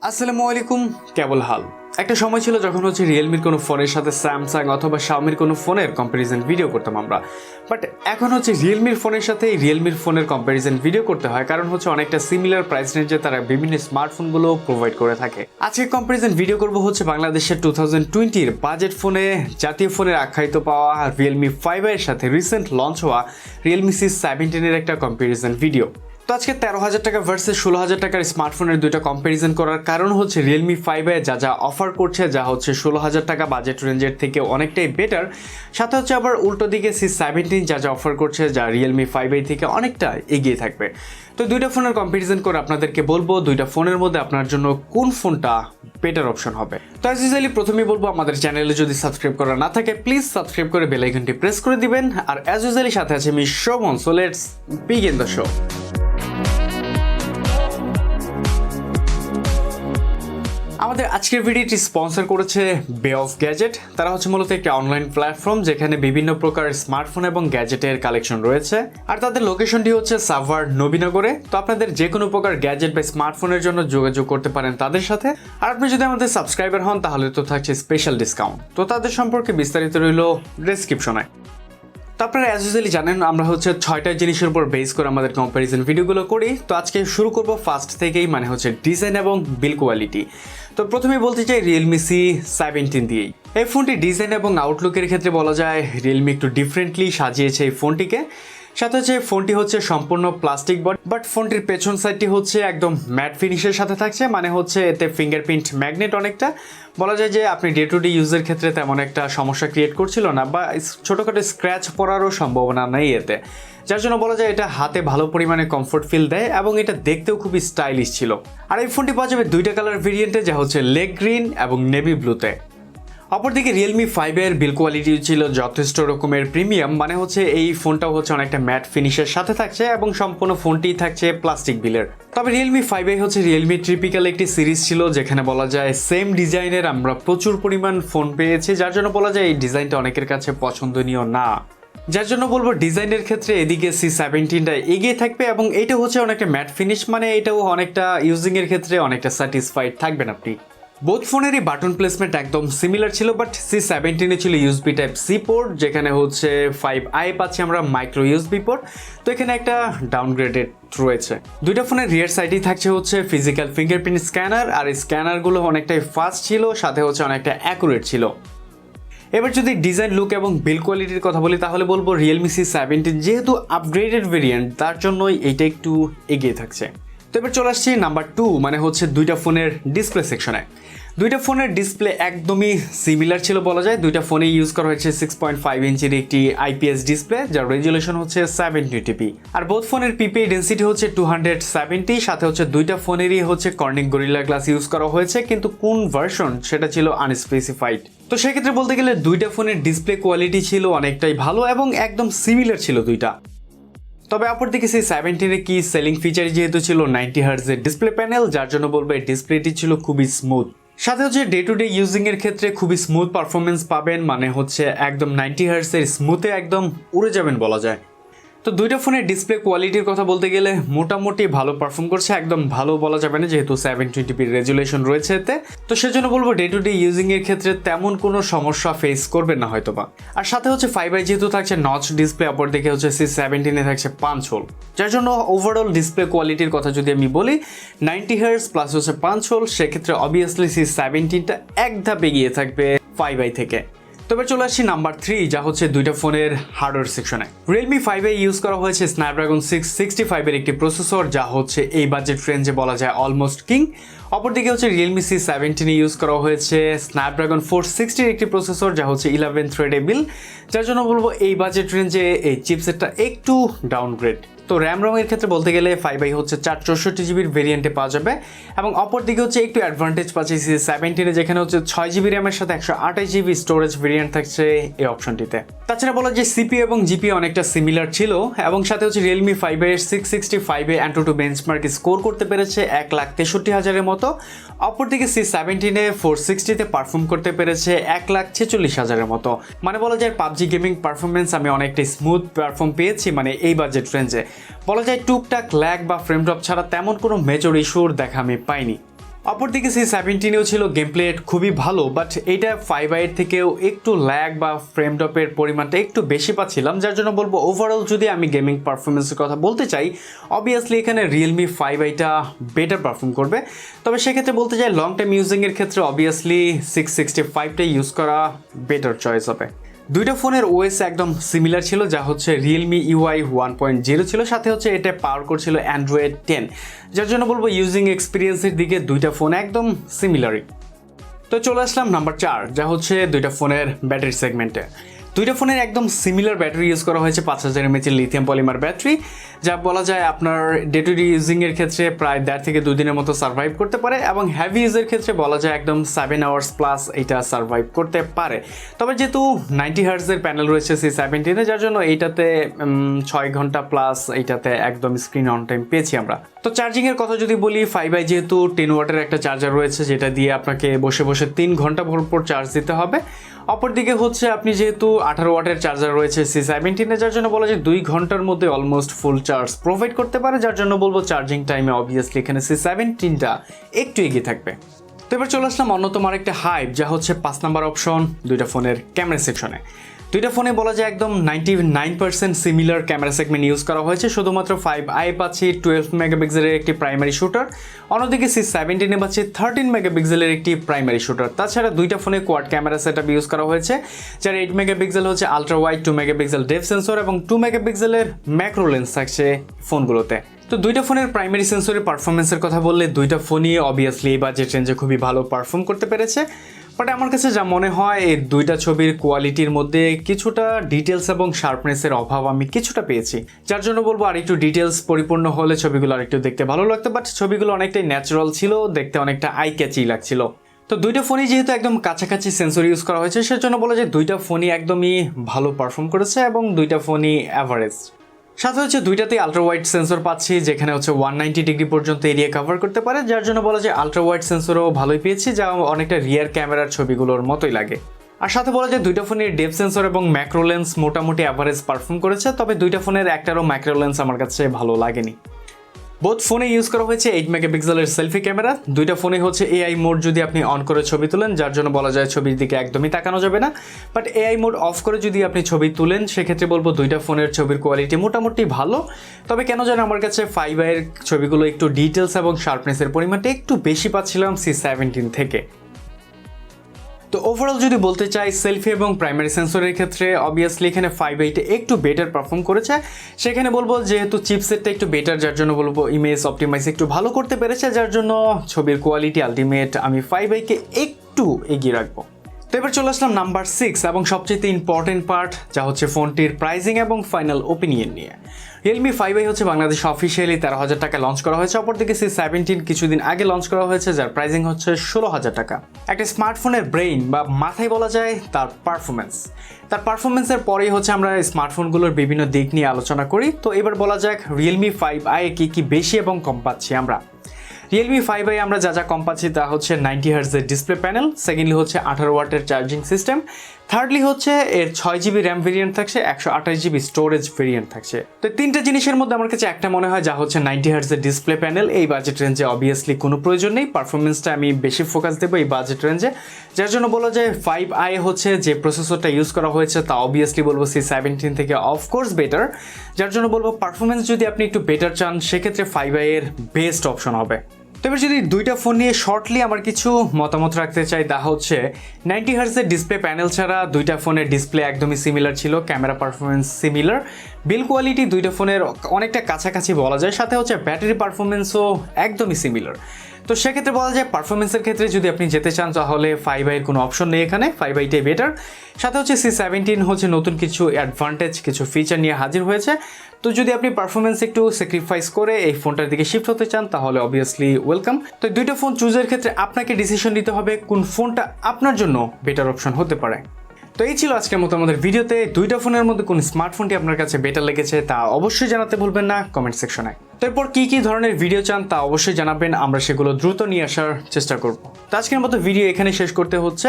আসসালামু আলাইকুম, কেবল হাল। একটা সময় ছিল যখন রিয়েলমির কোনো ফোনের সাথে স্যামসাং অথবা শাওমির কোনো ফোনের কম্প্যারিজন ভিডিও করতাম আমরা। বাট এখন রিয়েলমির ফোনের সাথে রিয়েলমির ফোনের কম্প্যারিজন ভিডিও করতে হয়, কারণ অনেকটা সিমিলার প্রাইস রেঞ্জে তারা বিভিন্ন স্মার্টফোনগুলো প্রোভাইড করে থাকে। আজকে কম্প্যারিজন ভিডিও করব বাংলাদেশের 2020-র বাজেট ফোনে জাতীয় ফোনের আখ্যায়িত পাওয়া রিয়েলমি 5 সাথে রিসেন্ট লঞ্চ হওয়া রিয়েলমি C17-এর একটা কম্প্যারিজন ভিডিও। তো আজকে 13,000 টাকা ভার্সেস 16,000 টাকার স্মার্টফোনের দুইটা কম্প্যারিজন করার কারণ রিয়েলমি 5 যা যা অফার করছে, যা 16,000 টাকা বাজেট রেঞ্জের থেকে অনেকটাই বেটার, সাথে আবার উল্টো দিকে C17 যা যা অফার করছে, যা রিয়েলমি 5 থেকে অনেকটা এগিয়ে থাকবে। তো দুইটা ফোনের কম্প্যারিজন করে আপনাদেরকে বলবো দুইটা ফোনের মধ্যে আপনার জন্য কোন ফোনটা বেটার অপশন হবে। তো অ্যাজ ইউজুয়ালি প্রথমেই বলবো, আমাদের চ্যানেলে যদি সাবস্ক্রাইব করা না থাকে প্লিজ সাবস্ক্রাইব করে বেল আইকনটি প্রেস করে দিবেন। আর অ্যাজ ইউজুয়ালি সাথে আছে আমি Shovan. So let's begin the show. আমাদের আজকের ভিডিওটি স্পন্সর করেছে বে অফ গ্যাজেট। তারা মূলত একটি অনলাইন প্ল্যাটফর্ম যেখানে বিভিন্ন প্রকার স্মার্টফোন এবং গ্যাজেটের কালেকশন রয়েছে। আর তাদের লোকেশনটি সাভার নবীনগরে। তো আপনাদের যে কোনো প্রকার গ্যাজেট বা স্মার্টফোনের জন্য যোগাযোগ করতে পারেন তাদের সাথে। আর আপনি যদি আমাদের সাবস্ক্রাইবার হন তাহলে তো থাকছে স্পেশাল ডিসকাউন্ট। তো তাদের সম্পর্কে বিস্তারিত রইল ডেসক্রিপশনে। তো আপনারা অ্যাজ ইউজুয়ালি জানেন আমরা 6টা জিনিসের উপর বেস করে আমাদের কম্প্যারিজন ভিডিওগুলো করি। তো আজকে শুরু করব ফার্স্ট থেকেই, মানে ডিজাইন এবং বিল কোয়ালিটি। তো প্রথমে বলতে চাই রিয়েলমি C17 দিয়েই। এই ফোনটি ডিজাইন এবং আউটলুকের ক্ষেত্রে বলা যায় রিয়েলমি একটু ডিফারেন্টলি সাজিয়েছে এই ফোনটিকে। সাথে ফোনটি সম্পূর্ণ প্লাস্টিক বডি, বাট ফোনটির পেছন সাইডটি একদম ম্যাট ফিনিশের সাথে থাকছে, মানে এতে ফিঙ্গারপ্রিন্ট ম্যাগনেট অনেকটা বলা যায় যে আপনি ডে টু ডে ইউজের ক্ষেত্রে তেমন একটা সমস্যা ক্রিয়েট করছিল না, বা ছোটোখাটো স্ক্র্যাচ পড়ারও সম্ভাবনা নেই এতে, যার জন্য বলা যায় এটা হাতে ভালো পরিমাণে কমফোর্ট ফিল দেয় এবং এটা দেখতেও খুবই স্টাইলিশ ছিল। আর এই ফোনটি পাওয়া যাবে দুইটা কালার ভেরিয়েন্টে, যা লেগ গ্রিন এবং নেভি ব্লুতে। অপরদিকে রিয়েলমি 5 বিল কোয়ালিটি ছিল যথেষ্ট রকমের প্রিমিয়াম, মানে এই ফোনটাও অনেকটা ম্যাট ফিনিশের সাথে থাকছে এবং সম্পূর্ণ ফোনটি থাকছে প্লাস্টিক বিলের। তবে রিয়েলমি 5 রিয়েলমি ট্রিপিক্যাল একটি সিরিজ ছিল যেখানে বলা যায় সেম ডিজাইনের আমরা প্রচুর পরিমাণ ফোন পেয়েছি, যার জন্য বলা যায় এই ডিজাইনটা অনেকের কাছে পছন্দনীয় না। যার জন্য বলবো ডিজাইনের ক্ষেত্রে এদিকে C17টা এগিয়ে থাকবে এবং এটা অনেকটা ম্যাট ফিনিশ, মানে এটাও অনেকটা ইউজিংয়ের ক্ষেত্রে অনেকটা স্যাটিসফাইড থাকবেন আপনি। বোথ ফোনেরই বাটন প্লেসমেন্ট একদম সিমিলার ছিল, বাট C17 ছিল ইউএসবি টাইপ সি পোর্ট, যেখানে 5i পাচ্ছি আমরা মাইক্রো ইউএসবি পোর্ট। তো এখানে একটা ডাউনগ্রেডেড রয়েছে। দুইটা ফোনের রিয়ার সাইডেই থাকছে ফিজিক্যাল ফিঙ্গারপ্রিন্ট স্ক্যানার, আর এই স্ক্যানারগুলো অনেকটাই ফাস্ট ছিল, সাথে অনেকটা অ্যাকুরেট ছিল। এবার যদি ডিজাইন, লুক এবং বিল কোয়ালিটির কথা বলি তাহলে বলবো রিয়েলমি C17 যেহেতু আপগ্রেডেড ভেরিয়েন্ট তার জন্যই এইটা একটু এগিয়ে থাকছে। তো এবার চলে আসছি নাম্বার 2, মানে দুইটা ফোনের ডিসপ্লে সেকশনে। দুইটা ফোনের ডিসপ্লে একদমই সিমিলার ছিল বলা যায়। দুইটা ফোনে ইউজ করা হয়েছে 6.5 ইঞ্চির একটি IPS ডিসপ্লে, যার রেজুলেশন 720p। আর বোথ ফোনের পিপিআই ডেন্সিটি 270, সাথে দুইটা ফোনেরই কর্নিং গরিলা গ্লাস ইউজ করা হয়েছে, কিন্তু কোন ভার্সন সেটা ছিল আনস্পেসিফাইড। তো সেক্ষেত্রে বলতে গেলে দুইটা ফোনের ডিসপ্লে কোয়ালিটি ছিল অনেকটাই ভালো এবং একদম সিমিলার ছিল দুইটা। তবে অপরদিকে C17 কি সেলিং ফিচার যেহেতু ছিল 90 হার্টজের ডিসপ্লে প্যানেল, যার জন্য বলবো এই ডিসপ্লেটি ছিল খুবই স্মুথ। সাথে ডে টু ডে ইউজিং এর ক্ষেত্রে খুবই স্মুথ পারফরমেন্স পাবেন, মানে একদম 90 হার্টজের স্মুথে একদম উড়ে যাবেন বলা যায়। তো দুইটা ফোনের ডিসপ্লে কোয়ালিটির কথা বলতে গেলে মোটামুটি ভালো পারফর্ম করছে, একদম ভালো বলা যাবে না যেহেতু 720p রেজুলেশন রয়েছে এতে। তো সেজন্য বলবো ডে টু ডে ইউজিং এর ক্ষেত্রে তেমন কোনো সমস্যা ফেস করবেন না হয়তোবা। আর সাথে 5i যেহেতু থাকছে নচ ডিসপ্লে, অপরদিকে C17 থাকছে পাঞ্চ হোল, যার জন্য ওভারঅল ডিসপ্লে কোয়ালিটির কথা যদি আমি বলি 90 হার্টজ প্লাস পাঞ্চ হোল, সেক্ষেত্রে অবভিয়াসলি C17টা এক ধাপ এগিয়ে থাকবে 5i থেকে। তবে চলে আসছি নাম্বার 3, যা দুইটা ফোনের হার্ডওয়্যার সেকশনে। রিয়েলমি 5 ইউজ করা হয়েছে স্ন্যাপড্রাগন 665 একটি প্রসেসর, যা এই বাজেট রেঞ্জে বলা যায় অলমোস্ট কিং। অপরদিকে রিয়েলমি C17 ইউজ করা হয়েছে স্ন্যাপড্রাগন 460 একটি প্রসেসর, যা 11 থ্রেডেবল, যার জন্য বলবো এই বাজেট রেঞ্জে এই চিপসেটটা একটু ডাউনগ্রেড। তো র্যাম রমের ক্ষেত্রে বলতে গেলে 5i 464GB ভেরিয়েন্টে পাওয়া যাবে এবং অপরদিকে একটু অ্যাডভান্টেজ পাচ্ছি C17 যেখানে 6GB র্যামের সাথে 128GB স্টোরেজ ভেরিয়েন্ট থাকছে এই অপশনটিতে। তাছাড়া বলা যায় সিপিইউ এবং জিপিইউ অনেকটা সিমিলার ছিল এবং সাথে রিয়েলমি 5 এর 665 Antutu বেঞ্চমার্ক স্কোর করতে পেরেছে 1,63,000-এর মতো। অপরদিকে C17 460-তে পারফর্ম করতে পেরেছে 1,46,000-এর মতো। মানে বলা যায় পাবজি গেমিং পারফরমেন্স আমি অনেকটা স্মুথ পারফর্ম পেয়েছি, মানে এই বাজেট রেঞ্জে বলা যায় টুকটাক ল্যাগ বা ফ্রেম ড্রপ ছাড়া তেমন কোনো মেজর ইস্যুর দেখা আমি পাইনি। অপরদিকে C17-এও ছিল গেম প্লে খুবই ভালো, বাট এইটা 5i থেকেও একটু ল্যাগ বা ফ্রেম ড্রপের পরিমাণটা একটু বেশি পাচ্ছিলাম, যার জন্য বলবো ওভারঅল যদি আমি গেমিং পারফরমেন্সের কথা বলতে চাই, অবভিয়াসলি এখানে Realme 5iটা বেটার পারফর্ম করবে। তবে সেক্ষেত্রে বলতে চাই লং টাইম ইউজিংয়ের ক্ষেত্রে অবভিয়াসলি 665টা ইউজ করা বেটার চয়েস হবে। দুইটা ফোনের ওএস একদম সিমিলার ছিল, যা হচ্ছে Realme UI 1.0 ছিল, সাথে হচ্ছে এটা পাওয়ার করছিল Android 10, যার জন্য বলবো ইউজিং এক্সপিরিয়েন্সের দিকে দুইটা ফোন একদম সিমিলারই। তো চলে আসলাম নাম্বার 4, যা হচ্ছে দুইটা ফোনের ব্যাটারি সেগমেন্টে। দুইটা ফোনের একদম সিমিলার ব্যাটারি ইউজ করা হয়েছে 5000 mAh লিথিয়াম পলিমার ব্যাটারি, যা বলা যায় আপনার ডে টু ডে ইউজিংয়ের ক্ষেত্রে প্রায় 1.5 থেকে 2 দিনের মতো সার্ভাইভ করতে পারে, এবং হেভি ইউজের ক্ষেত্রে বলা যায় একদম 7 আওয়ার্স প্লাস এটা সার্ভাইভ করতে পারে। তবে যেহেতু 90 হার্টজের প্যানেল রয়েছে C17-এ, যার জন্য এইটাতে 6 ঘন্টা প্লাস এইটাতে একদম স্ক্রিন অন টাইম পেয়েছি আমরা। তো চার্জিংয়ের কথা যদি বলি, 5i যেহেতু 10 ওয়াটের একটা চার্জার রয়েছে, যেটা দিয়ে আপনাকে বসে বসে 3 ঘন্টা পর চার্জ দিতে হবে। অপরদিকে হচ্ছে আপনি যেহেতু 18 ওয়াটের চার্জার রয়েছে C17-এ, যার জন্য বলা যায় 2 ঘন্টার মধ্যে অলমোস্ট ফুল চার্জ প্রোভাইড করতে পারে, যার জন্য বলবো চার্জিং টাইমে অবভিয়াসলি এখানে C17টা একটু এগিয়ে থাকবে। তো এবার চলে আসলাম অন্যতম আরেকটা হাইপ, যা হচ্ছে 5 নাম্বার অপশন দুইটা ফোনের ক্যামেরা সেকশনে। দুইটা ফোনে বলা যায় একদম 99% সিমিলার ক্যামেরা সেগমেন্ট ইউজ করা হয়েছে, শুধুমাত্র 5i পাচ্ছি 12 মেগাপিক্সেলের একটি প্রাইমারি শুটার, অন্যদিকে C17-এ পাচ্ছি 13 মেগাপিক্সেলের একটি প্রাইমারি শুটার। তাছাড়া দুইটা ফোনে কোয়াড ক্যামেরা সেটআপ ইউজ করা হয়েছে, যার 8 মেগাপিক্সেল হচ্ছে ultra wide, 2 megapixel depth sensor এবং 2 মেগাপিক্সেলের ম্যাক্রো লেন্স থাকছে ফোনগুলোতে। তো দুইটা ফোনের প্রাইমারি সেন্সরের পারফরমেন্সের কথা বললে দুইটা ফোনই অবভিয়াসলি এই বাজেট রেঞ্জে খুবই ভালো পারফর্ম করতে পেরেছে, বাট আমার কাছে যা মনে হয় এই দুইটা ছবির কোয়ালিটির মধ্যে কিছুটা ডিটেলস এবং শার্পনেসের অভাব আমি কিছুটা পেয়েছি, যার জন্য বলবো আর একটু ডিটেলস পরিপূর্ণ হলে ছবিগুলো আর একটু দেখতে ভালো লাগতো, বাট ছবিগুলো অনেকটাই ন্যাচারাল ছিল, দেখতে অনেকটা আই ক্যাচি লাগছিল। তো দুইটা ফোনই যেহেতু একদম কাছাকাছি সেন্সর ইউজ করা হয়েছে, সেজন্য বলা যায় দুইটা ফোনই একদমই ভালো পারফর্ম করেছে এবং দুইটা ফোনই অ্যাভারেজ। সাথে হচ্ছে দুইটাতেই আলট্রা ওয়াইড সেন্সর পাচ্ছি, যেখানে হচ্ছে 190 ডিগ্রি পর্যন্ত এরিয়া কভার করতে পারে, যার জন্য বলা যায় আলট্রা ওয়াইড সেন্সরও ভালোই পেয়েছি, যা অনেকটা রিয়ার ক্যামেরার ছবিগুলোর মতোই লাগে। আর সাথে বলা যায় দুইটা ফোনের ডেপথ সেন্সর এবং ম্যাক্রো লেন্স মোটামুটি অ্যাভারেজ পারফর্ম করেছে, তবে দুইটা ফোনের একটারও ম্যাক্রো লেন্স আমার কাছে ভালো লাগেনি। বোথ ফোনে ইউজ করা হয়েছে 8 মেগাপিক্সেলের সেলফি ক্যামেরা। দুইটা ফোনে হচ্ছে এআই মোড যদি আপনি অন করে ছবি তুলেন, যার জন্য বলা যায় ছবির দিকে একদমই তাকানো যাবে না, বাট এআই মোড অফ করে যদি আপনি ছবি তুলেন, সেক্ষেত্রে বলবো দুইটা ফোনের ছবির কোয়ালিটি মোটামুটি ভালো। তবে কেন জানো আমার কাছে 5i এর ছবিগুলো একটু ডিটেলস এবং শার্পনেসের পরিমাণটা একটু বেশি পাচ্ছিলাম C17 থেকে। তো ওভারঅল যদি বলতে চাই সেলফি এবং প্রাইমারি সেন্সরের ক্ষেত্রে অবভিয়াসলি এখানে 5i একটু বেটার পারফর্ম করেছে, সেখানে বলবো যেহেতু চিপসেটটা একটু বেটার, যার জন্য বলবো ইমেজ অপটিমাইজ একটু ভালো করতে পেরেছে, যার জন্য ছবির কোয়ালিটি আলটিমেট আমি 5i একটু এগিয়ে রাখবো। তো এবার চলে আসলাম নাম্বার 6 এবং সবচেয়ে ইম্পর্টেন্ট পার্ট, যা হচ্ছে ফোনটির প্রাইসিং এবং ফাইনাল ওপিনিয়ন নিয়ে। Realme 5i হচ্ছে বাংলাদেশে অফিসিয়ালি 13,000 টাকা লঞ্চ করা হয়েছে, অপরদিকে C17 কিছুদিন আগে লঞ্চ করা হয়েছে, যার প্রাইসিং হচ্ছে 16,000 টাকা। একটা স্মার্টফোনের ব্রেইন বা মাথায় বলা যায় তার পারফরমেন্সের পরেই হচ্ছে আমরা স্মার্টফোনগুলোর বিভিন্ন দিক নিয়ে আলোচনা করি। তো এবার বলা যাক Realme 5i কি বেশি এবং কম পাচ্ছি আমরা। Realme 5i আমরা যা কম পাচ্ছি তা হচ্ছে 90 হার্টজের ডিসপ্লে প্যানেল, সেকেন্ডলি হচ্ছে 18 ওয়াটের চার্জিং সিস্টেম, থার্ডলি হচ্ছে এর 6GB র্যাম ভেরিয়েন্ট থাকছে, 128GB স্টোরেজ ভেরিয়েন্ট থাকছে। তো তিনটা জিনিসের মধ্যে আমার কাছে একটা মনে হয়, যা হচ্ছে 90 হার্টজের ডিসপ্লে প্যানেল। এই বাজেট রেঞ্জে অবভিয়াসলি কোনো প্রয়োজন নেই, পারফরমেন্সটা আমি বেশি ফোকাস দেবো এই বাজেট রেঞ্জে, যার জন্য বলা যায় 5i হচ্ছে যে প্রসেসরটা ইউজ করা হয়েছে তা অবভিয়াসলি বলবো C17 থেকে অফকোর্স বেটার, যার জন্য বলবো পারফরমেন্স যদি আপনি একটু বেটার চান, সেক্ষেত্রে 5i এর বেস্ট অপশন হবে। তবে যদি দুইটা ফোন নিয়ে শর্টলি আমার কিছু মতামত রাখতে চাই, তা হচ্ছে 90 হার্টজের ডিসপ্লে প্যানেল ছাড়া দুইটা ফোনের ডিসপ্লে একদমই সিমিলার ছিল, ক্যামেরা পারফরমেন্স সিমিলার, বিল কোয়ালিটি দুইটা ফোনের অনেকটা কাছাকাছি বলা যায়, সাথে হচ্ছে ব্যাটারি পারফরমেন্সও একদমই সিমিলার। তো সেক্ষেত্রে বলা যায় পারফরমেন্সের ক্ষেত্রে যদি আপনি যেতে চান, তাহলে 5i এর কোনো অপশন নেই এখানে, 5i বেটার। সাথে হচ্ছে C17 হচ্ছে নতুন কিছু অ্যাডভান্টেজ কিছু ফিচার নিয়ে হাজির হয়েছে। তো যদি আপনি পারফরমেন্স একটু স্যাক্রিফাইস করে এই ফোনটার দিকে শিফট হতে চান, তাহলে অবভিয়াসলি ওয়েলকাম। তো দুইটা ফোন চুজের ক্ষেত্রে আপনাকে ডিসিশন নিতে হবে কোন ফোনটা আপনার জন্য বেটার অপশন হতে পারে। তো এই ছিল আজকের মতো আমাদের ভিডিওতে। দুইটা ফোনের মধ্যে কোন স্মার্টফোনটি আপনার কাছে বেটার লেগেছে তা অবশ্যই জানাতে ভুলবেন না কমেন্ট সেকশনে। তো এরপর কি ধরনের ভিডিও চান তা অবশ্যই জানাবেন, আমরা সেগুলো দ্রুত নিয়ে আসার চেষ্টা করব। তো আজকের মতো ভিডিও এখানে শেষ করতে হচ্ছে।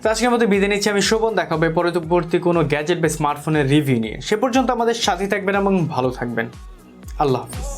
তো আজকের মতো বিদায় নিচ্ছি আমি শোভন, দেখা হবে পরবর্তী কোনো গ্যাজেট বা স্মার্টফোনের রিভিউ নিয়ে। সে পর্যন্ত আমাদের সাথে থাকবেন এবং ভালো থাকবেন। আল্লাহ হাফিজ।